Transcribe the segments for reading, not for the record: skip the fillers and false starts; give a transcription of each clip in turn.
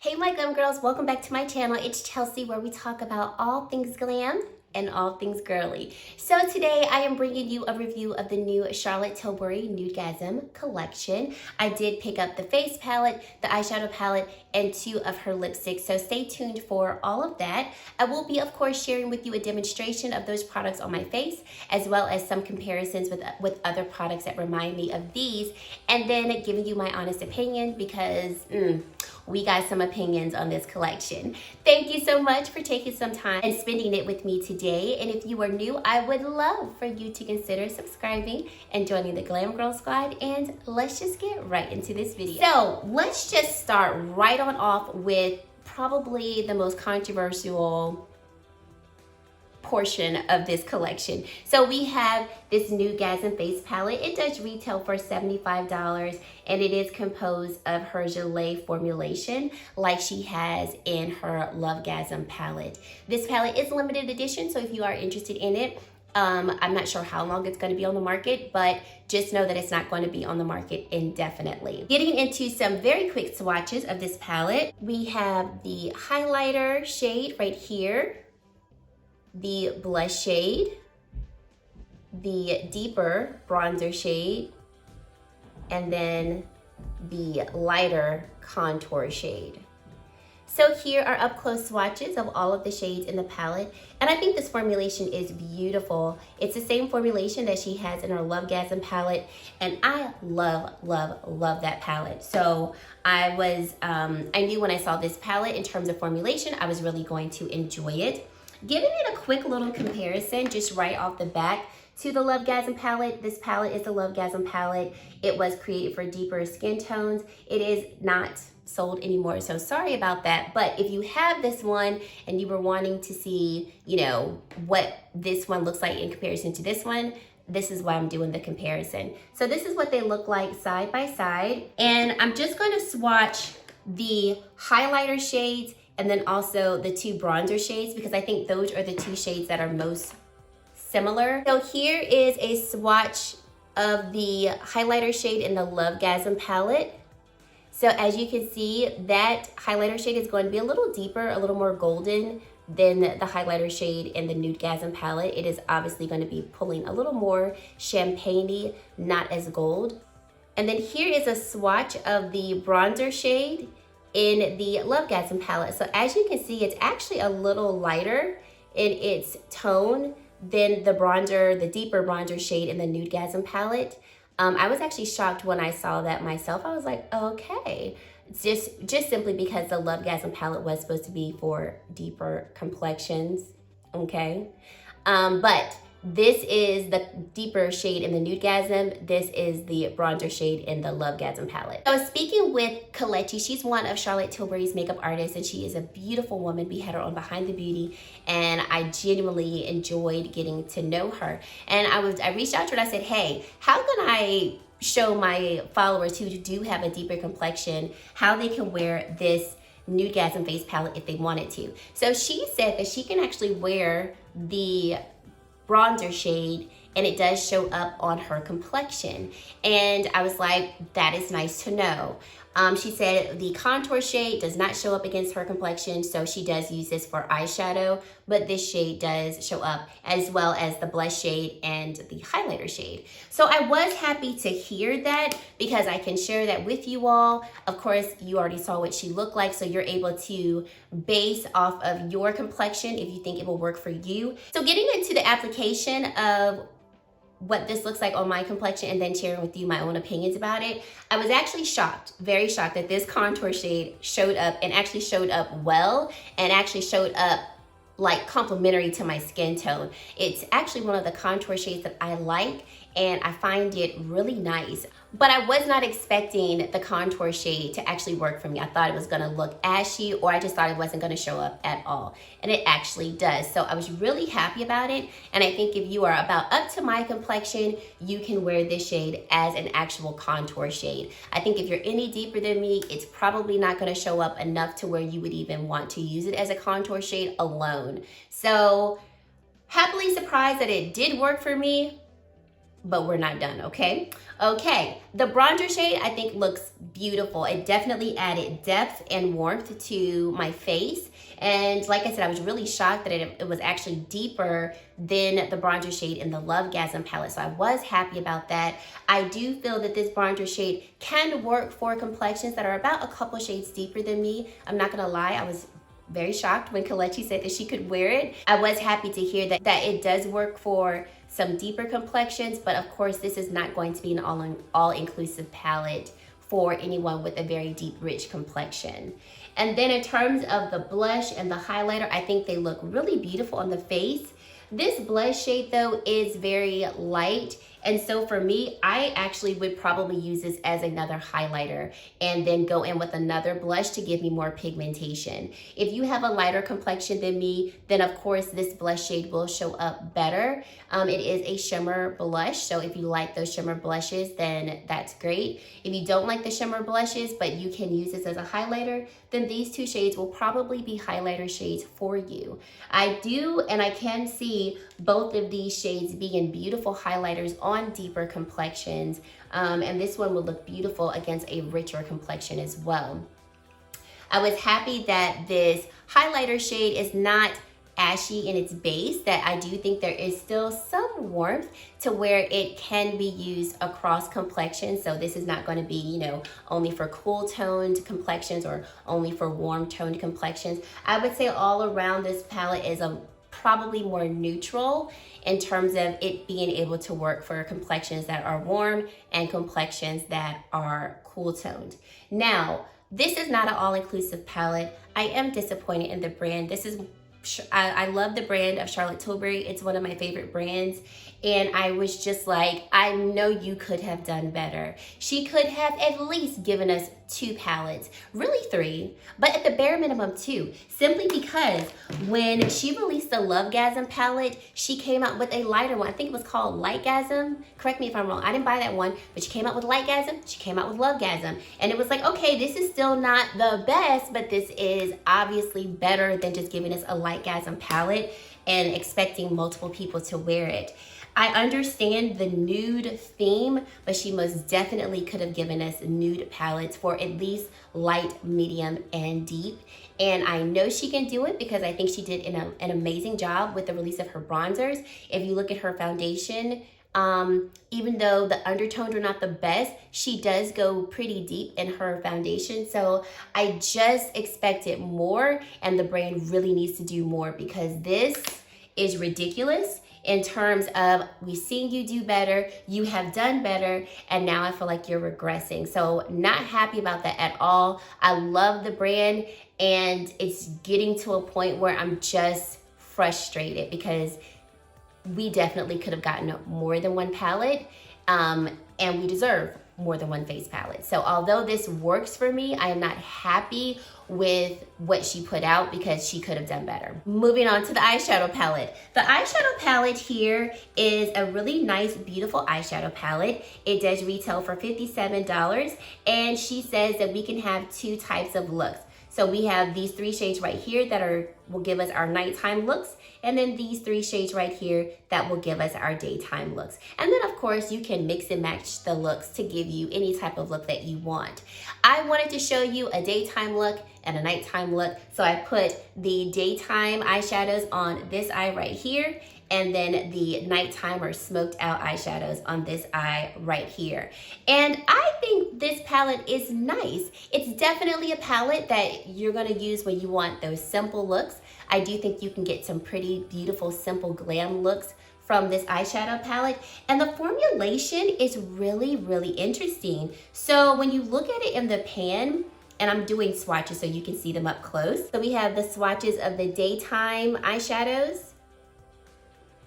Hey my glam girls, welcome back to my channel. It's Chelsea, where we talk about all things glam and all things girly. So today I am bringing you a review of the new Charlotte Tilbury Nudegasm collection. I did pick up the face palette, the eyeshadow palette, and 2 of her lipsticks, so stay tuned for all of that. I will be, of course, sharing with you a demonstration of those products on my face, as well as some comparisons with other products that remind me of these, and then giving you my honest opinion because we got some opinions on this collection. Thank you so much for taking some time and spending it with me today. And if you are new, I would love for you to consider subscribing and joining the Glam Girl Squad. And let's just get right into this video. So let's just start right on off with probably the most controversial portion of this collection. So we have this Nudegasm face palette. It does retail for $75 and it is composed of her gelée formulation like she has in her Lovegasm palette. This palette is limited edition, so if you are interested in it, I'm not sure how long it's going to be on the market, but just know that it's not going to be on the market indefinitely. Getting into some very quick swatches of this palette, we have the highlighter shade right here, the blush shade, the deeper bronzer shade, and then the lighter contour shade. So here are up close swatches of all of the shades in the palette, and I think this formulation is beautiful. It's the same formulation that she has in her Lovegasm palette, and I love that palette. So I knew when I saw this palette in terms of formulation, I was really going to enjoy it. Giving it a quick little comparison just right off the bat to the Lovegasm palette. This palette is the Lovegasm palette. It was created for deeper skin tones. It is not sold anymore, so sorry about that. But if you have this one and you were wanting to see, you know, what this one looks like in comparison to this one, this is why I'm doing the comparison. So this is what they look like side by side. And I'm just going to swatch the highlighter shades and then also the 2 bronzer shades, because I think those are the 2 shades that are most similar. So here is a swatch of the highlighter shade in the Lovegasm palette. So as you can see, that highlighter shade is going to be a little deeper, a little more golden than the highlighter shade in the Nudegasm palette. It is obviously going to be pulling a little more champagne-y, not as gold. And then here is a swatch of the bronzer shade in the Lovegasm palette. So as you can see, it's actually a little lighter in its tone than the deeper bronzer shade in the Nudegasm palette. I was actually shocked when I saw that myself. I was like, okay. It's just simply because the Lovegasm palette was supposed to be for deeper complexions, okay? But this is the deeper shade in the Nudegasm. This is the bronzer shade in the Lovegasm palette. So speaking with Kelechi, she's one of Charlotte Tilbury's makeup artists, and she is a beautiful woman. We had her on Behind the Beauty, and I genuinely enjoyed getting to know her. And I reached out to her and I said, hey, how can I show my followers who do have a deeper complexion how they can wear this Nudegasm face palette if they wanted to? So she said that she can actually wear the bronzer shade and it does show up on her complexion. And I was like, that is nice to know. She said the contour shade does not show up against her complexion, so she does use this for eyeshadow, but this shade does show up, as well as the blush shade and the highlighter shade. So I was happy to hear that, because I can share that with you all. Of course, you already saw what she looked like, so you're able to base off of your complexion if you think it will work for you. So getting into the application of what this looks like on my complexion and then sharing with you my own opinions about it, I was actually shocked, very shocked, that this contour shade showed up, and actually showed up well, and actually showed up like complementary to my skin tone. It's actually one of the contour shades that I like, and I find it really nice. But I was not expecting the contour shade to actually work for me. I thought it was gonna look ashy, or I just thought it wasn't gonna show up at all. And it actually does. So I was really happy about it. And I think if you are about up to my complexion, you can wear this shade as an actual contour shade. I think if you're any deeper than me, it's probably not gonna show up enough to where you would even want to use it as a contour shade alone. So happily surprised that it did work for me. but we're not done, okay? Okay, the bronzer shade I think looks beautiful. It definitely added depth and warmth to my face. And like I said, I was really shocked that it was actually deeper than the bronzer shade in the LoveGasm palette. So I was happy about that. I do feel that this bronzer shade can work for complexions that are about a couple shades deeper than me. I'm not gonna lie, I was very shocked when Kelechi said that she could wear it. I was happy to hear that it does work for some deeper complexions, but of course this is not going to be an all-inclusive palette for anyone with a very deep, rich complexion. And then in terms of the blush and the highlighter, I think they look really beautiful on the face. This blush shade though is very light, and so for me, I actually would probably use this as another highlighter and then go in with another blush to give me more pigmentation. If you have a lighter complexion than me, then of course this blush shade will show up better. It is a shimmer blush, so if you like those shimmer blushes, then that's great. If you don't like the shimmer blushes, but you can use this as a highlighter, then these two shades will probably be highlighter shades for you. I do, and I can see both of these shades being beautiful highlighters on deeper complexions, and this one will look beautiful against a richer complexion as well. I was happy that this highlighter shade is not ashy in its base, that I do think there is still some warmth to where it can be used across complexions. So this is not going to be, you know, only for cool toned complexions or only for warm toned complexions. I would say all around this palette is probably more neutral in terms of it being able to work for complexions that are warm and complexions that are cool toned. Now, this is not an all-inclusive palette. I am disappointed in the brand. I love the brand of Charlotte Tilbury. It's one of my favorite brands. And I was just like, I know you could have done better. She could have at least given us 2 palettes, really 3, but at the bare minimum 2, simply because when she released the LoveGasm palette, she came out with a lighter one. I think it was called Lightgasm. Correct me if I'm wrong. I didn't buy that one, but she came out with Lightgasm. She came out with LoveGasm. And it was like, okay, this is still not the best, but this is obviously better than just giving us a Lightgasm palette and expecting multiple people to wear it. I understand the nude theme, but she most definitely could have given us nude palettes for at least light, medium, and deep. And I know she can do it because I think she did an amazing job with the release of her bronzers. If you look at her foundation, even though the undertones are not the best, she does go pretty deep in her foundation. So I just expected more, and the brand really needs to do more because this is ridiculous. In terms of, we've seen you do better, you have done better, and now I feel like you're regressing. So not happy about that at all. I love the brand, and it's getting to a point where I'm just frustrated because we definitely could have gotten more than one palette, and we deserve more than one face palette. So although this works for me, I am not happy with what she put out because she could have done better. Moving on to the eyeshadow palette. The eyeshadow palette here is a really nice, beautiful eyeshadow palette. It does retail for $57, and she says that we can have 2 types of looks. So we have these 3 shades right here that will give us our nighttime looks, and then these 3 shades right here that will give us our daytime looks. And then of course you can mix and match the looks to give you any type of look that you want. I wanted to show you a daytime look and a nighttime look, so I put the daytime eyeshadows on this eye right here, and then the nighttime or smoked out eyeshadows on this eye right here. And I think this palette is nice. It's definitely a palette that you're gonna use when you want those simple looks. I do think you can get some pretty beautiful, simple glam looks from this eyeshadow palette. And the formulation is really, really interesting. So when you look at it in the pan, and I'm doing swatches so you can see them up close. So we have the swatches of the daytime eyeshadows.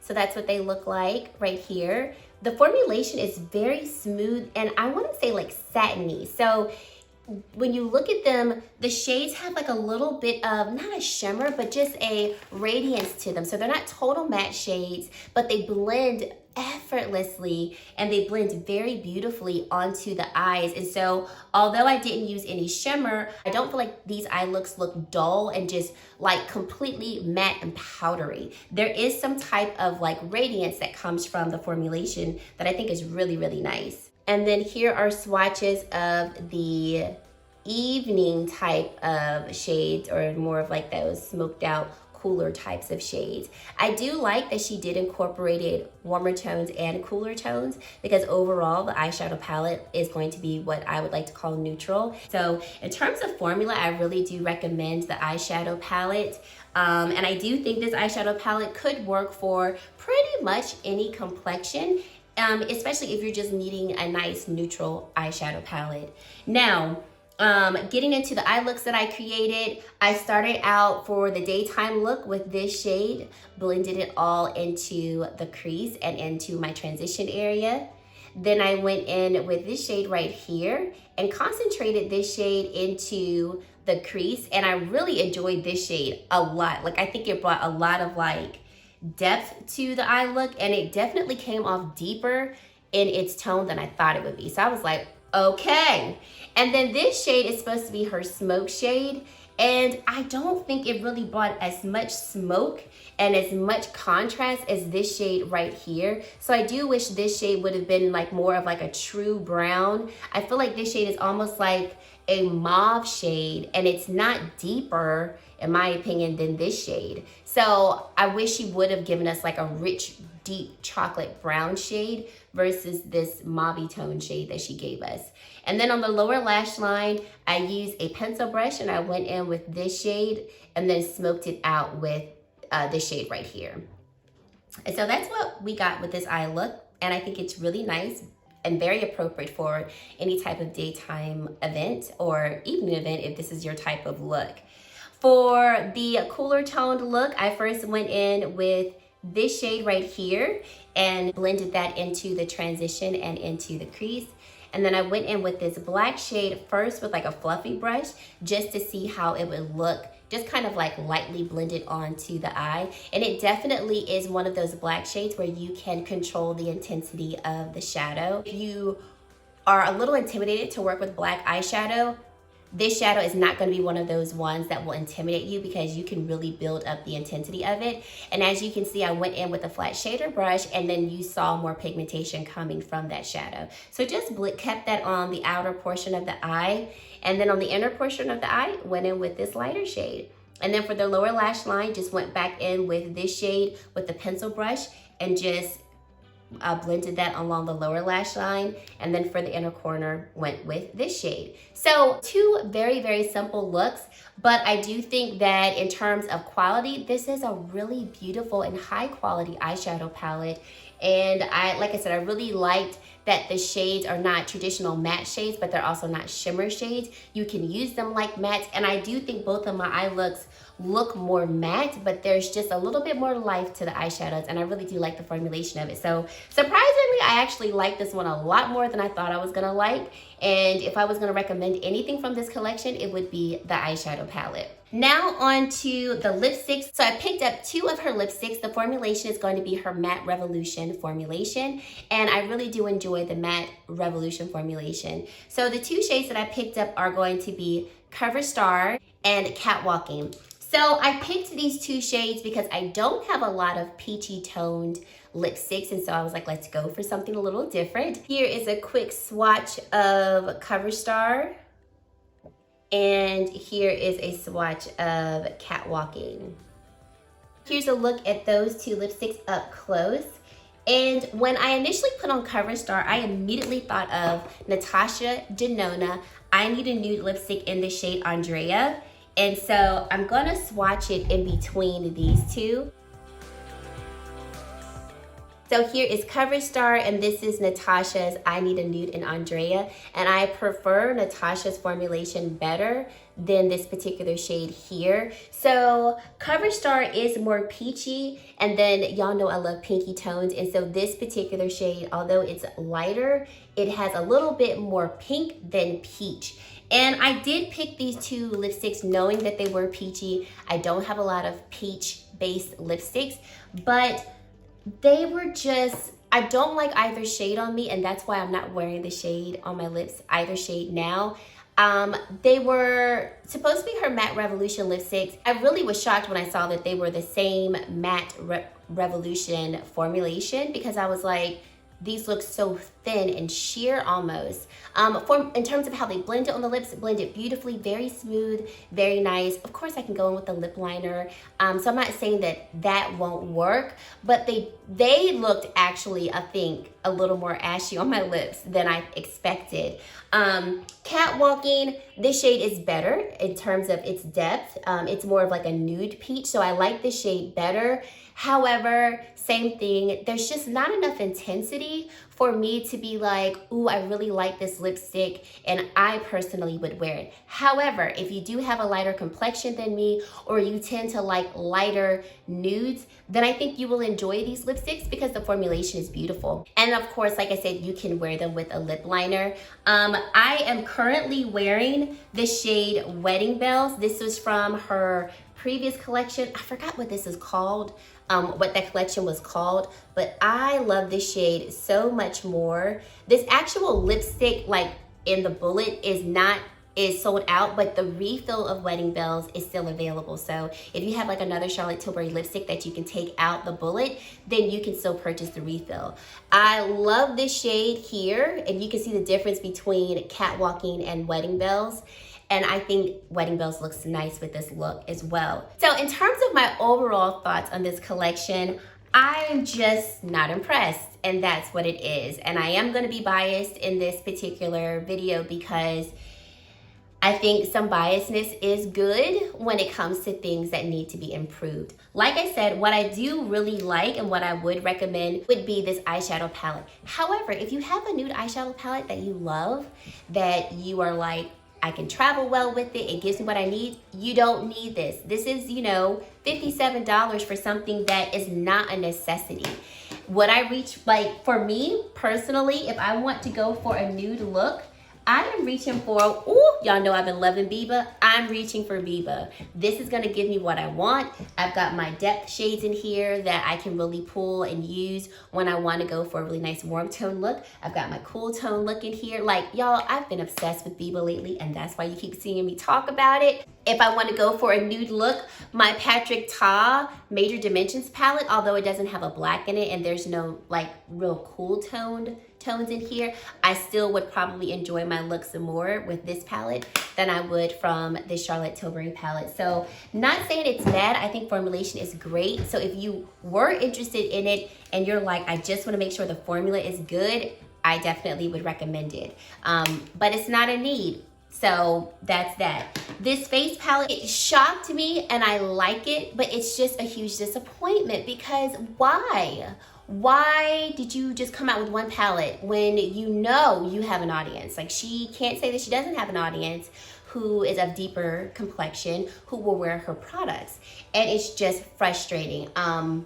So that's what they look like right here. The formulation is very smooth, and I want to say like satiny. So when you look at them, the shades have like a little bit of, not a shimmer, but just a radiance to them. So they're not total matte shades, but they blend effortlessly and they blend very beautifully onto the eyes. And so although I didn't use any shimmer, I don't feel like these eye looks look dull and just like completely matte and powdery. There is some type of like radiance that comes from the formulation that I think is really, really nice. And then here are swatches of the evening type of shades, or more of like those smoked out cooler types of shades. I do like that she did incorporate warmer tones and cooler tones, because overall the eyeshadow palette is going to be what I would like to call neutral. So in terms of formula, I really do recommend the eyeshadow palette. And I do think this eyeshadow palette could work for pretty much any complexion, especially if you're just needing a nice neutral eyeshadow palette. Now, getting into the eye looks that I created, I started out for the daytime look with this shade, blended it all into the crease and into my transition area. Then I went in with this shade right here and concentrated this shade into the crease, and I really enjoyed this shade a lot. Like, I think it brought a lot of like depth to the eye look, and it definitely came off deeper in its tone than I thought it would be. So I was like, okay. And then this shade is supposed to be her smoke shade, and I don't think it really brought as much smoke and as much contrast as this shade right here. So I do wish this shade would have been like more of like a true brown. I feel like this shade is almost like a mauve shade, and it's not deeper, in my opinion, than this shade. So I wish she would have given us like a rich, deep chocolate brown shade versus this mauve tone shade that she gave us. And then on the lower lash line, I used a pencil brush and I went in with this shade and then smoked it out with this shade right here. And so that's what we got with this eye look. And I think it's really nice and very appropriate for any type of daytime event or evening event if this is your type of look. For the cooler toned look, I first went in with this shade right here and blended that into the transition and into the crease. And then I went in with this black shade first with like a fluffy brush just to see how it would look, just kind of like lightly blended onto the eye. And it definitely is one of those black shades where you can control the intensity of the shadow. If you are a little intimidated to work with black eyeshadow, this shadow is not going to be one of those ones that will intimidate you, because you can really build up the intensity of it. And as you can see, I went in with a flat shader brush, and then you saw more pigmentation coming from that shadow. So just kept that on the outer portion of the eye. And then on the inner portion of the eye, went in with this lighter shade. And then for the lower lash line, just went back in with this shade with the pencil brush and just blended that along the lower lash line. And then for the inner corner, went with this shade. So two very, very simple looks, but I do think that in terms of quality, this is a really beautiful and high quality eyeshadow palette. And like I said, I really liked that the shades are not traditional matte shades, but they're also not shimmer shades. You can use them like mattes, and I do think both of my eye looks look more matte, but there's just a little bit more life to the eyeshadows, and I really do like the formulation of it. So surprisingly, I actually like this one a lot more than I thought I was gonna like. And if I was gonna recommend anything from this collection, it would be the eyeshadow palette. Now on to the lipsticks. So I picked up two of her lipsticks. The formulation is going to be her Matte Revolution formulation, and I really do enjoy the Matte Revolution formulation. So the two shades that I picked up are going to be Cover Star and Catwalking. So I picked these two shades because I don't have a lot of peachy toned lipsticks, and so I was like, let's go for something a little different. Here is a quick swatch of Cover Star, and here is a swatch of Catwalking. Here's a look at those two lipsticks up close. And when I initially put on Cover Star, I immediately thought of Natasha Denona I Need a Nude lipstick in the shade Andrea. And so I'm gonna swatch it in between these two. So here is Cover Star, and this is Natasha's I Need a Nude in Andrea. And I prefer Natasha's formulation better than this particular shade here. So Cover Star is more peachy, and then y'all know I love pinky tones. And so this particular shade, although it's lighter, it has a little bit more pink than peach. And I did pick these two lipsticks knowing that they were peachy. I don't have a lot of peach-based lipsticks, but they were just, I don't like either shade on me, and that's why I'm not wearing the shade on my lips, either shade now. They were supposed to be her Matte Revolution lipsticks. I really was shocked when I saw that they were the same Matte Revolution formulation, because I was like, these look so thin and sheer almost. In terms of how they blend it on the lips, blend it beautifully, very smooth, very nice. Of course, I can go in with a lip liner. So I'm not saying that that won't work, but they looked actually, I think, a little more ashy on my lips than I expected. Catwalking, this shade is better in terms of its depth. It's more of like a nude peach, so I like this shade better. However, same thing, there's just not enough intensity for me to be like, ooh, I really like this lipstick and I personally would wear it. However, if you do have a lighter complexion than me, or you tend to like lighter nudes, then I think you will enjoy these lipsticks because the formulation is beautiful. And of course, like I said, you can wear them with a lip liner. I am currently wearing the shade Wedding Bells. This was from her previous collection. I forgot what this is called, what that collection was called, but I love this shade so much more. This actual lipstick, like in the bullet, is sold out, but the refill of Wedding Bells is still available. So if you have like another Charlotte Tilbury lipstick that you can take out the bullet, then you can still purchase the refill. I love this shade here, and you can see the difference between Catwalking and Wedding Bells. And I think Wedding Bells looks nice with this look as well. So in terms of my overall thoughts on this collection, I'm just not impressed, and that's what it is. And I am gonna be biased in this particular video because I think some biasness is good when it comes to things that need to be improved. Like I said, what I do really like and what I would recommend would be this eyeshadow palette. However, if you have a nude eyeshadow palette that you love, that you are like, I can travel well with it, it gives me what I need, you don't need this. This is, you know, $57 for something that is not a necessity. Would I reach, like for me personally, if I want to go for a nude look, I am reaching for, ooh, y'all know I've been loving Biba. I'm reaching for Biba. This is gonna give me what I want. I've got my depth shades in here that I can really pull and use when I wanna go for a really nice warm tone look. I've got my cool tone look in here. Like, y'all, I've been obsessed with Biba lately, and that's why you keep seeing me talk about it. If I wanna go for a nude look, my Patrick Ta Major Dimensions palette, although it doesn't have a black in it and there's no like real cool tones in here, I still would probably enjoy my look some more with this palette than I would from the Charlotte Tilbury palette. So not saying it's bad, I think formulation is great. So if you were interested in it and you're like, I just wanna make sure the formula is good, I definitely would recommend it. But it's not a need. So that's that. This face palette, it shocked me and I like it, but it's just a huge disappointment because why? Why did you just come out with one palette when you know you have an audience? Like, she can't say that she doesn't have an audience who is of deeper complexion, who will wear her products. And it's just frustrating. I'm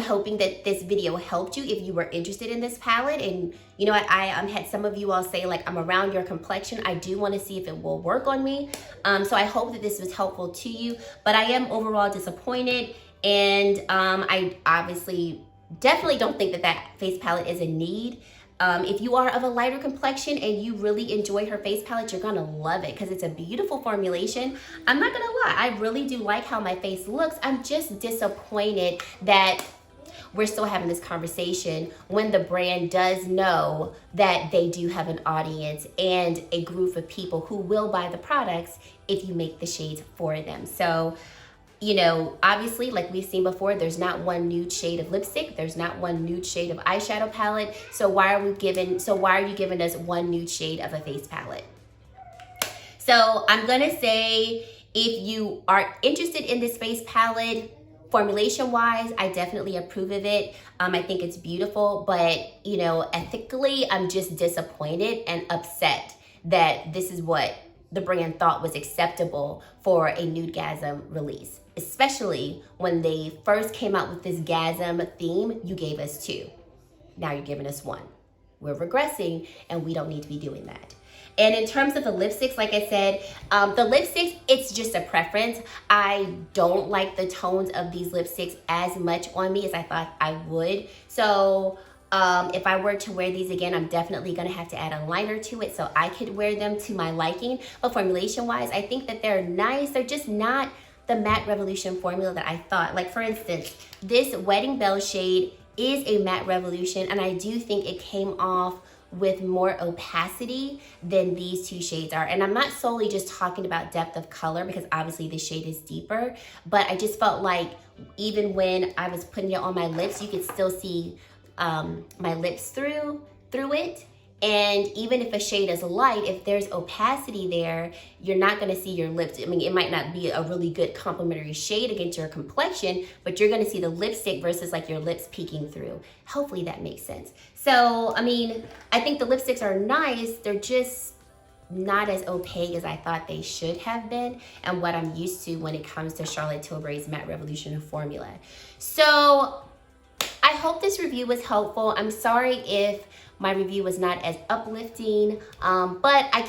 hoping that this video helped you if you were interested in this palette. And you know what, I had some of you all say like, I'm around your complexion. I do want to see if it will work on me. So I hope that this was helpful to you, but I am overall disappointed. And I obviously definitely don't think that that face palette is a need. If you are of a lighter complexion and you really enjoy her face palette, you're gonna love it because it's a beautiful formulation. I'm not gonna lie, I really do like how my face looks. I'm just disappointed that we're still having this conversation when the brand does know that they do have an audience and a group of people who will buy the products if you make the shades for them. So, you know, obviously, like we've seen before, there's not one nude shade of lipstick. There's not one nude shade of eyeshadow palette. So why are you giving us one nude shade of a face palette? So I'm gonna say, if you are interested in this face palette, formulation-wise, I definitely approve of it. I think it's beautiful, but you know, ethically, I'm just disappointed and upset that this is what the brand thought was acceptable for a nudegasm release. Especially when they first came out with this gasm theme, you gave us 2. Now you're giving us 1. We're regressing and we don't need to be doing that. And in terms of the lipsticks, like I said, the lipsticks, it's just a preference. I don't like the tones of these lipsticks as much on me as I thought I would. So if I were to wear these again, I'm definitely gonna have to add a liner to it so I could wear them to my liking. But formulation wise, I think that they're nice. They're just not the Matte Revolution formula that I thought. Like for instance, this Wedding Bell shade is a Matte Revolution, and I do think it came off with more opacity than these two shades are. And I'm not solely just talking about depth of color, because obviously this shade is deeper, but I just felt like even when I was putting it on my lips, you could still see my lips through it. And even if a shade is light, if there's opacity there, you're not gonna see your lips. I mean, it might not be a really good complementary shade against your complexion, but you're gonna see the lipstick versus like your lips peeking through. Hopefully that makes sense. So, I mean, I think the lipsticks are nice. They're just not as opaque as I thought they should have been, and what I'm used to when it comes to Charlotte Tilbury's Matte Revolution formula. So, I hope this review was helpful. I'm sorry if my review was not as uplifting, but I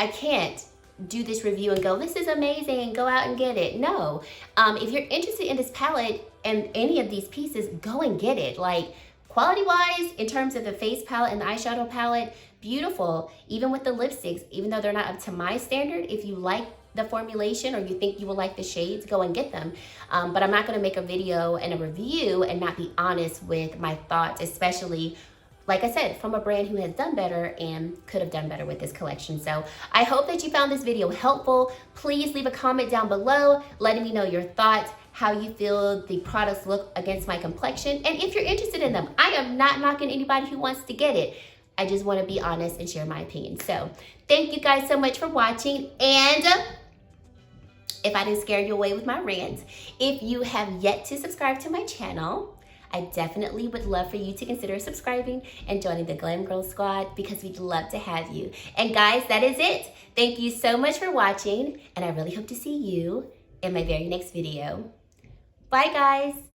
can't do this review and go, this is amazing, go out and get it. No, if you're interested in this palette and any of these pieces, go and get it. Like quality-wise, in terms of the face palette and the eyeshadow palette, beautiful. Even with the lipsticks, even though they're not up to my standard, if you like the formulation or you think you will like the shades, go and get them. But I'm not gonna make a video and a review and not be honest with my thoughts, especially, like I said, from a brand who has done better and could have done better with this collection. So I hope that you found this video helpful. Please leave a comment down below letting me know your thoughts, how you feel the products look against my complexion, and if you're interested in them. I am not knocking anybody who wants to get it. I just want to be honest and share my opinion. So thank you guys so much for watching. And if I didn't scare you away with my rant, if you have yet to subscribe to my channel, I definitely would love for you to consider subscribing and joining the Glam Girls squad, because we'd love to have you. And guys, that is it. Thank you so much for watching, and I really hope to see you in my very next video. Bye guys.